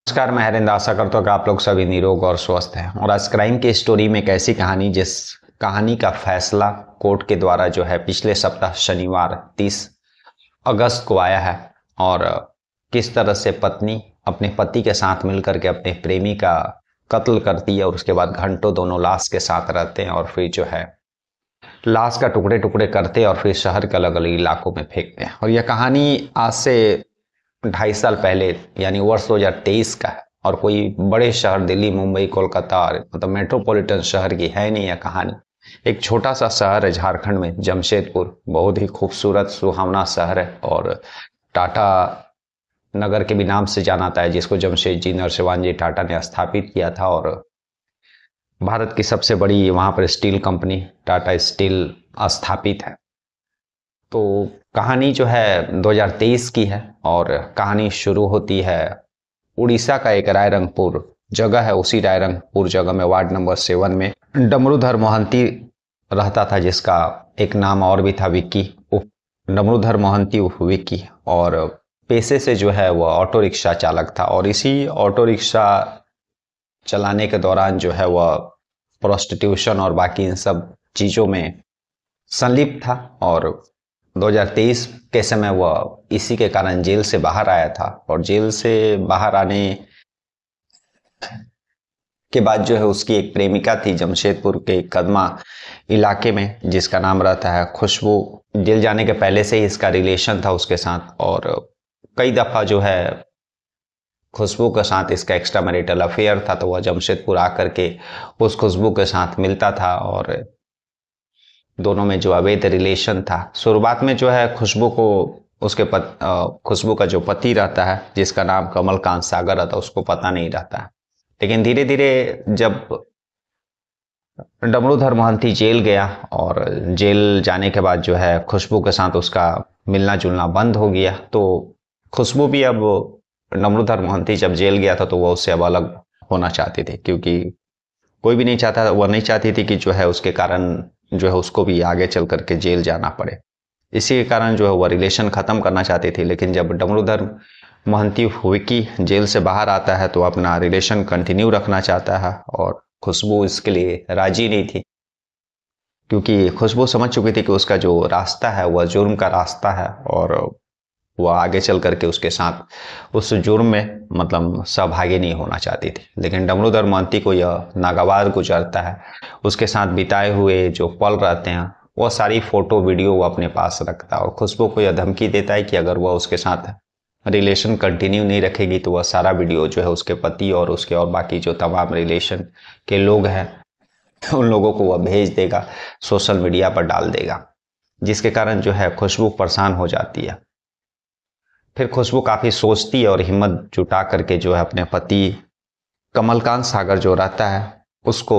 नमस्कार, मैं हरिंद्र। आशा करता हूँ कि आप लोग सभी निरोग और स्वस्थ हैं। और आज क्राइम की स्टोरी में एक ऐसी कहानी जिस कहानी का फैसला कोर्ट के द्वारा जो है पिछले सप्ताह शनिवार 30 अगस्त को आया है। और किस तरह से पत्नी अपने पति के साथ मिलकर के अपने प्रेमी का कत्ल करती है और उसके बाद घंटों दोनों लाश के साथ रहते हैं और फिर जो है लाश का टुकड़े टुकड़े करते हैं और फिर शहर के अलग अलग इलाकों में फेंकते हैं। और यह कहानी आज से 2.5 साल पहले यानी वर्ष 2023 का है। और कोई बड़े शहर दिल्ली, मुंबई, कोलकाता और मतलब मेट्रोपॉलिटन शहर की है नहीं यह कहानी। एक छोटा सा शहर है झारखंड में, जमशेदपुर। बहुत ही खूबसूरत सुहावना शहर है और टाटा नगर के भी नाम से जाना जाता है, जिसको जमशेदजी नरसिंहान जी टाटा ने स्थापित किया था। और भारत की सबसे बड़ी वहां पर स्टील कंपनी टाटा स्टील स्थापित है। तो कहानी जो है 2023 की है और कहानी शुरू होती है उड़ीसा का एक रायरंगपुर जगह है। उसी रायरंगपुर जगह में वार्ड नंबर 7 में डमरूधर मोहंती रहता था, जिसका एक नाम और भी था विक्की। डमरूधर मोहंती उर्फ विक्की। और पेशे से जो है वह ऑटो रिक्शा चालक था और इसी ऑटो रिक्शा चलाने के दौरान जो है वह प्रोस्टिट्यूशन और बाकी इन सब चीज़ों में संलिप्त था। और 2023 के समय वह इसी के कारण जेल से बाहर आया था। और जेल से बाहर आने के बाद जो है उसकी एक प्रेमिका थी जमशेदपुर के कदमा इलाके में, जिसका नाम रहता है खुशबू। जेल जाने के पहले से ही इसका रिलेशन था उसके साथ और कई दफ़ा जो है खुशबू के साथ इसका एक्स्ट्रा मैरिटल अफेयर था। तो वह जमशेदपुर आकर के उस खुशबू के साथ मिलता था और दोनों में जो अवैध रिलेशन था। शुरुआत में जो है खुशबू को उसके खुशबू का जो पति रहता है, जिसका नाम कमलकांत सागर रहता है, उसको पता नहीं रहता है। लेकिन धीरे धीरे जब डमरूधर मोहंती जेल गया और जेल जाने के बाद जो है खुशबू के साथ उसका मिलना जुलना बंद हो गया। तो खुशबू भी अब डमरूधर मोहंती जब जेल गया था तो वह उससे अब अलग होना चाहती थी, क्योंकि कोई भी नहीं चाहता, वह नहीं चाहती थी कि जो है उसके कारण जो है उसको भी आगे चल करके जेल जाना पड़े। इसी के कारण जो है वह रिलेशन ख़त्म करना चाहती थी। लेकिन जब डमरूधर मोहंती विक्की जेल से बाहर आता है तो अपना रिलेशन कंटिन्यू रखना चाहता है और खुशबू इसके लिए राजी नहीं थी, क्योंकि खुशबू समझ चुकी थी कि उसका जो रास्ता है वह जुर्म का रास्ता है और वह आगे चल करके उसके साथ उस जुर्म में मतलब सहभागी नहीं होना चाहती थी। लेकिन डमरूधर मोहंती को यह नागवार गुजरता है। उसके साथ बिताए हुए जो पल रहते हैं वह सारी फोटो वीडियो वो अपने पास रखता है और खुशबू को यह धमकी देता है कि अगर वह उसके साथ रिलेशन कंटिन्यू नहीं रखेगी तो वह सारा वीडियो जो है उसके पति और उसके और बाकी जो तमाम रिलेशन के लोग हैं उन लोगों को वह भेज देगा, सोशल मीडिया पर डाल देगा, जिसके कारण जो है खुशबू परेशान हो जाती है। फिर खुशबू काफ़ी सोचती है और हिम्मत जुटा करके जो है अपने पति कमलकांत सागर जो रहता है उसको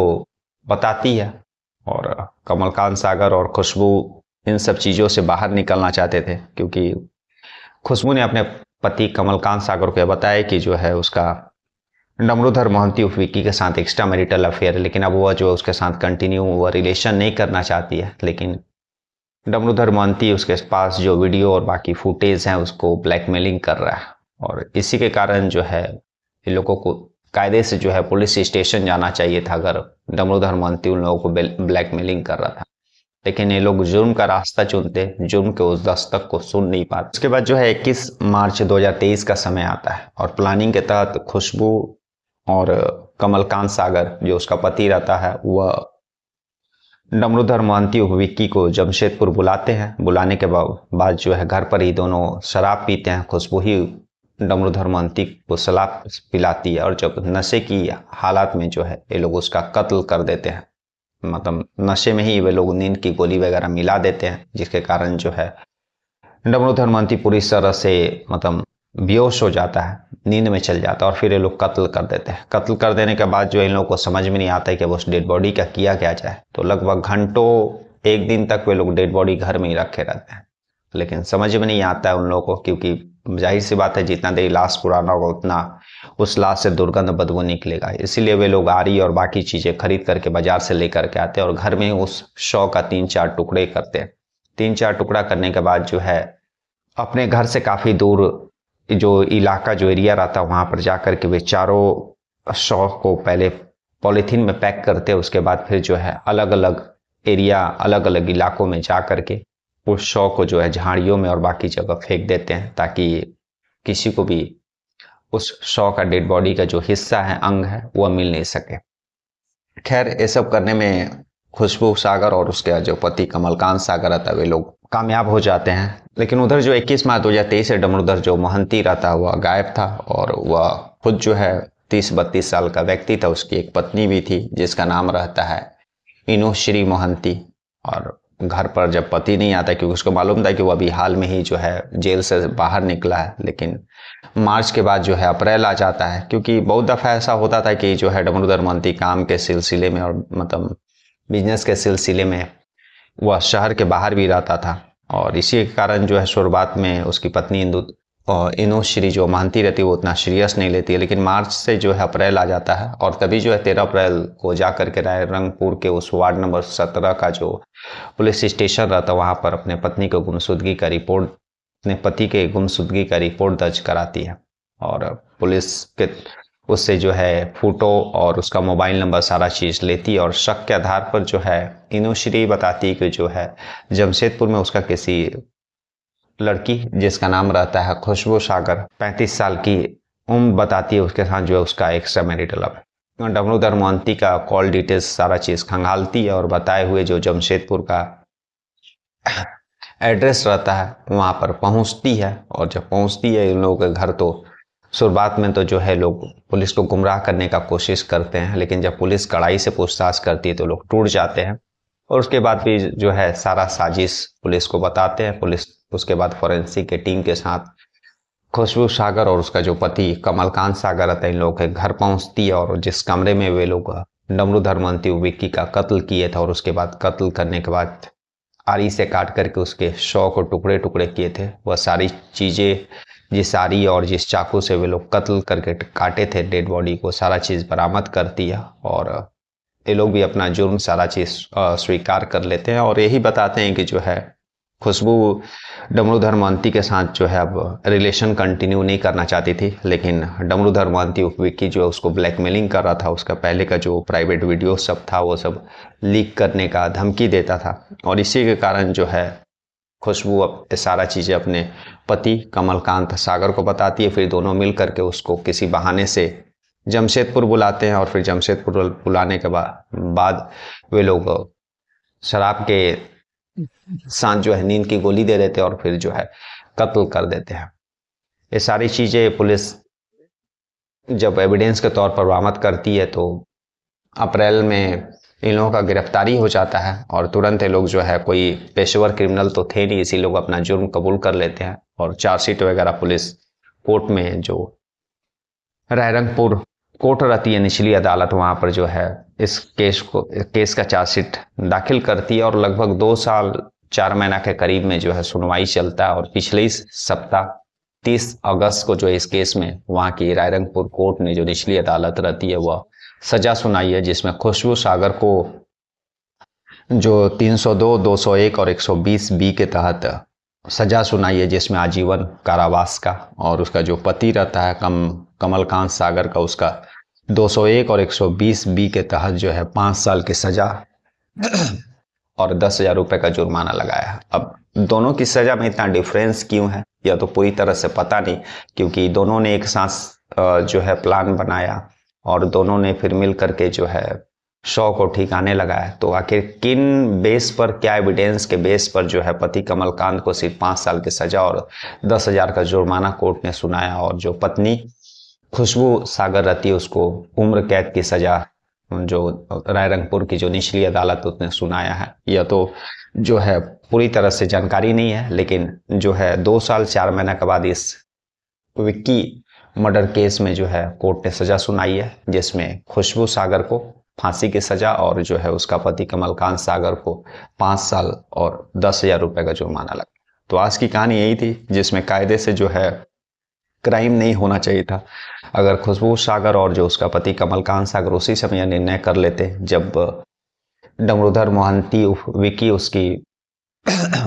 बताती है। और कमलकांत सागर और खुशबू इन सब चीज़ों से बाहर निकलना चाहते थे, क्योंकि खुशबू ने अपने पति कमलकांत सागर को बताया कि जो है उसका डमरूधर मोहंती उर्फ विक्की के साथ एक्स्ट्रा मैरिटल अफेयर है। लेकिन अब वह जो उसके साथ कंटिन्यू वह रिलेशन नहीं करना चाहती है। लेकिन डमरूधर मोहंती उसके पास जो वीडियो और बाकी फुटेज हैं उसको ब्लैकमेलिंग कर रहा है और इसी के कारण जो है इन लोगों को कायदे से जो है पुलिस स्टेशन जाना चाहिए था अगर डमरूधर मोहंती उन लोगों को ब्लैकमेलिंग कर रहा था। लेकिन ये लोग जुर्म का रास्ता चुनते, जुर्म के उस दस्तक को सुन नहीं पाते। उसके बाद जो है 21 मार्च 2023 का समय आता है और प्लानिंग के तहत खुशबू और कमलकांत सागर जो उसका पति रहता है वह डमरूधर मोहंती विक्की को जमशेदपुर बुलाते हैं। बुलाने के बाद जो है घर पर ही दोनों शराब पीते हैं। खुशबू ही डमरूधर मोहंती को शराब पिलाती है और जब नशे की हालात में जो है ये लोग उसका कत्ल कर देते हैं। मतलब नशे में ही वे लोग नींद की गोली वगैरह मिला देते हैं, जिसके कारण जो है डमरूधर मोहंती पूरी तरह से मतलब बेहोश हो जाता है, नींद में चल जाता है और फिर ये लोग कत्ल कर देते हैं। कत्ल कर देने के बाद जो इन लोगों को समझ में नहीं आता है कि उस डेड बॉडी का किया क्या जाए। तो लगभग घंटों, एक दिन तक वे लोग डेड बॉडी घर में ही रखे रहते हैं। लेकिन समझ में नहीं आता है उन लोगों को, क्योंकि जाहिर सी बात है जितना देर लाश पुराना होगा उतना उस लाश से दुर्गंध बदबू निकलेगा। इसीलिए वे लोग आरी और बाकी चीज़ें खरीद करके बाजार से लेकर के आते हैं और घर में उस शव का 3-4 टुकड़े करते हैं। 3-4 टुकड़ा करने के बाद जो है अपने घर से काफ़ी दूर जो इलाका जो एरिया रहता वहाँ पर जा कर के वे चारों शव को पहले पॉलीथीन में पैक करते हैं, उसके बाद फिर जो है अलग अलग एरिया अलग अलग इलाकों में जा कर के उस शव को जो है झाड़ियों में और बाकी जगह फेंक देते हैं, ताकि किसी को भी उस शव का डेड बॉडी का जो हिस्सा है, अंग है, वह मिल नहीं सके। खैर, ये सब करने में खुशबू सागर और उसके जो पति कमलकांत सागर रहता है वे लोग कामयाब हो जाते हैं। लेकिन उधर जो 21 मार्च 2023 से डमरूधर जो मोहंती रहता वह गायब था, और वह खुद जो है 30-32 साल का व्यक्ति था। उसकी एक पत्नी भी थी जिसका नाम रहता है इनोश्री मोहंती। और घर पर जब पति नहीं आता, क्योंकि उसको मालूम था कि वो अभी हाल में ही जो है जेल से बाहर निकला है, लेकिन मार्च के बाद जो है अप्रैल आ जाता है। क्योंकि बहुत दफ़ा ऐसा होता था कि जो है डमरूधर मोहंती काम के सिलसिले में और मतलब बिजनेस के सिलसिले में वह शहर के बाहर भी रहता था, और इसी के कारण जो है शुरुआत में उसकी पत्नी इनोश्री जो मोहंती रहती है वो उतना सीरियस नहीं लेती है। लेकिन मार्च से जो है अप्रैल आ जाता है, और तभी जो है 13 अप्रैल को जा करके रायरंगपुर के उस वार्ड नंबर 17 का जो पुलिस स्टेशन रहता वहाँ पर अपने पत्नी को गुमशुदगी का रिपोर्ट अपने पति के गुमशुदगी का रिपोर्ट दर्ज कराती है। और पुलिस के उससे जो है फोटो और उसका मोबाइल नंबर सारा चीज़ लेती है, और शक के आधार पर जो है इनोश्री बताती है कि जो है जमशेदपुर में उसका किसी लड़की जिसका नाम रहता है खुशबू सागर 35 साल की उम्र बताती है, उसके साथ जो है उसका extra marital affair. Damrudhar Mohanty का कॉल डिटेल्स सारा चीज़ खंगालती है, और बताए हुए जो जमशेदपुर का एड्रेस रहता है वहाँ पर पहुँचती है। और जब पहुँचती है इन लोगों के घर, तो शुरुआत में तो जो है लोग पुलिस को गुमराह करने का कोशिश करते हैं, लेकिन जब पुलिस कड़ाई से पूछताछ करती है तो लोग टूट जाते हैं। और उसके बाद भी जो है सारा साजिश पुलिस को बताते हैं। पुलिस उसके बाद फॉरेंसिक के टीम के साथ खुशबू सागर और उसका जो पति कमलकांत सागर रहता है इन लोगों के घर पहुंचती है, और जिस कमरे में वे लोग डमरूधर मोहंती विक्की का कत्ल किए थे, और उसके बाद कत्ल करने के बाद आरी से काट करके उसके शव को टुकड़े टुकड़े किए थे, वह सारी चीज़ें जिस आरी और जिस चाकू से वे लोग कत्ल करके काटे थे डेड बॉडी को, सारा चीज़ बरामद करती है। और ये लोग भी अपना जुर्म सारा चीज़ स्वीकार कर लेते हैं, और यही बताते हैं कि जो है खुशबू डमरूधर मोहंती के साथ जो है अब रिलेशन कंटिन्यू नहीं करना चाहती थी, लेकिन डमरूधर मोहंती विक्की जो है उसको ब्लैकमेलिंग कर रहा था। उसका पहले का जो प्राइवेट वीडियो सब था वो सब लीक करने का धमकी देता था, और इसी के कारण जो है खुशबू अब सारा चीज़ें अपने पति कमलकांत सागर को बताती है। फिर दोनों मिल करके उसको किसी बहाने से जमशेदपुर बुलाते हैं, और फिर जमशेदपुर बुलाने के बाद वे लोग शराब के साथ जो है नींद की गोली दे देते हैं, और फिर जो है कत्ल कर देते हैं। ये सारी चीज़ें पुलिस जब एविडेंस के तौर पर बरामद करती है, तो अप्रैल में इन लोगों का गिरफ्तारी हो जाता है, और तुरंत ये लोग जो है कोई पेशेवर क्रिमिनल तो थे नहीं, इसी लोग अपना जुर्म कबूल कर लेते हैं। और चार्जशीट वगैरह पुलिस कोर्ट में जो रायरंगपुर कोर्ट रहती है निचली अदालत, वहाँ पर जो है इस केस का चार्जशीट दाखिल करती है, और लगभग 2 साल 4 महीना के करीब में जो है सुनवाई चलता है। और पिछले ही सप्ताह 30 अगस्त को जो इस केस में वहाँ की रायरंगपुर कोर्ट ने जो निचली अदालत रहती है वह सजा सुनाई है, जिसमें खुशबू सागर को जो 302, 201 और 120 बी के तहत सजा सुनाई है, जिसमें आजीवन कारावास का। और उसका जो पति रहता है कमलकांत सागर का, उसका 201 और 120 बी के तहत जो है 5 साल की सजा और 10,000 रुपये का जुर्माना लगाया है। अब दोनों की सजा में इतना डिफरेंस क्यों है यह तो पूरी तरह से पता नहीं, क्योंकि दोनों ने एक साथ जो है प्लान बनाया, और दोनों ने फिर मिल करके जो है शव को ठिकाने लगाया। तो आखिर किन बेस पर, क्या एविडेंस के बेस पर जो है पति कमलकांत को सिर्फ 5 साल की सजा और 10,000 का जुर्माना कोर्ट ने सुनाया, और जो पत्नी खुशबू सागर रहती है उसको उम्र कैद की सजा जो रायरंगपुर की जो निचली अदालत उसने सुनाया है। यह तो जो है पूरी तरह से जानकारी नहीं है, लेकिन जो है 2 साल 4 महीने के बाद इस विक्की मर्डर केस में जो है कोर्ट ने सजा सुनाई है, जिसमें खुशबू सागर को फांसी की सजा और जो है उसका पति कमलकांत सागर को 5 साल और 10,000 रुपये का जुर्माना लगा। तो आज की कहानी यही थी, जिसमें कायदे से जो है क्राइम नहीं होना चाहिए था। अगर खुशबू सागर और जो उसका पति कमलकांत सागर उसी समय निर्णय कर लेते जब डमरूधर मोहंती विक्की उसकी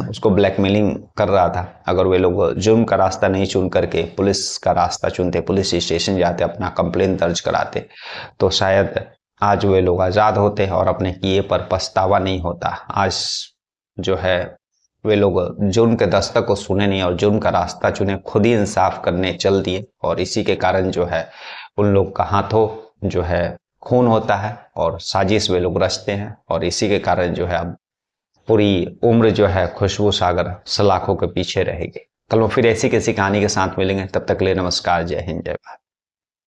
उसको ब्लैकमेलिंग कर रहा था। अगर वे लोग जुर्म का रास्ता नहीं चुन करके पुलिस का रास्ता चुनते, पुलिस स्टेशन जाते, अपना कंप्लेन दर्ज कराते, तो शायद आज वे लोग आज़ाद होते और अपने किए पर पछतावा नहीं होता। आज जो है वे लोग जुर्म के दस्तक को सुने नहीं और जुर्म का रास्ता चुने, खुद ही इंसाफ करने चल दिए। और इसी के कारण जो है उन लोग का हाथों जो है खून होता है और साजिश वे लोग रचते हैं। और इसी के कारण जो है अब पूरी उम्र जो है खुशबू सागर सलाखों के पीछे रहेगी। कल फिर ऐसी किसी कहानी के साथ मिलेंगे, तब तक के लिए नमस्कार, जय हिंद, जय भारत।